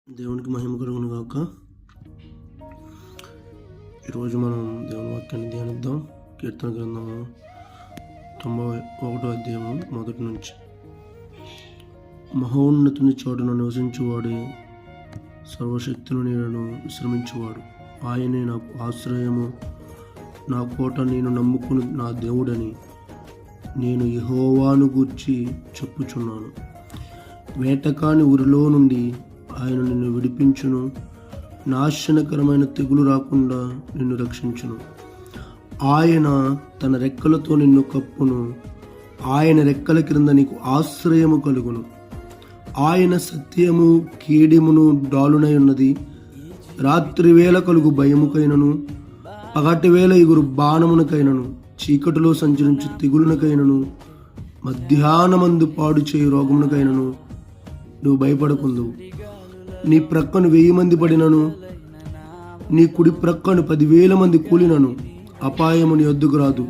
దేవునికి మహిమ కలుగును గాక. ఈరోజు మనం దేవుని వాక్యాన్ని ధ్యానిద్దాం. కీర్తన గ్రంథము 91వ అధ్యాయము 1 నుంచి. మహోన్నతుని చోటున నివసించువాడే, సర్వశక్తుని నీడను విశ్రమించువాడు. ఆయనే నాకు ఆశ్రయము, నా కోట, నేను నమ్ముకుని నా దేవుడని నేను యెహోవాను గూర్చి చెప్పుచున్నాను. వేటకాని ఊరిలో నుండి ఆయన నిన్ను విడిపించును, నాశనకరమైన తెగులు రాకుండా నిన్ను రక్షించును. ఆయన తన రెక్కలతో నిన్ను కప్పును, ఆయన రెక్కల క్రింద నీకు ఆశ్రయము కలుగును. ఆయన సత్యము కీడిమును డాలునై ఉన్నది. రాత్రి వేళ కలుగు భయముకైనను, పగటి వేళ ఎగురు బాణమునకైనను, చీకటిలో సంచరించు తెగులునకైనను, మధ్యాహ్నమందు పాడు చేయు రోగమునకైనను నువ్వు భయపడకుందు. నీ ప్రక్కను 1000 మంది పడినను, నీ కుడి ప్రక్కను 10,000 మంది కూలినను అపాయము నీ వద్దకు రాదు.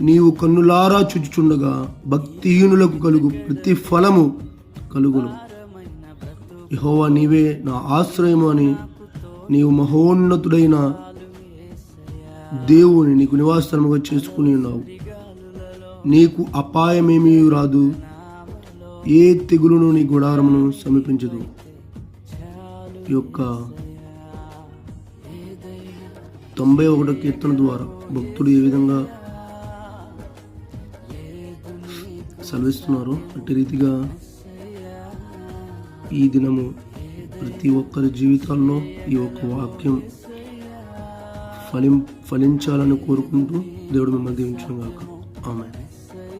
నీవు కన్నులారా చూచుచుండగా భక్తిహీనులకు కలుగు ప్రతి ఫలము కలుగును. యెహోవా నీవే నా ఆశ్రయము అని నీవు మహోన్నతుడైన దేవుని నీకు నివాసముగా చేసుకుని ఉన్నావు. నీకు అపాయమేమీ రాదు, ఏ తెగులును నీ గుడారమును సమీపించదు. ఈ యొక్క 91వ కీర్తన ద్వారా భక్తుడు ఏ విధంగా సెలవిస్తున్నారు అట్టి రీతిగా ఈ దినము ప్రతి ఒక్కరి జీవితాల్లో ఈ యొక్క వాక్యం ఫలించాలని కోరుకుంటూ దేవుడు మిమ్మల్ని దీవించును గాక. ఆమేన్.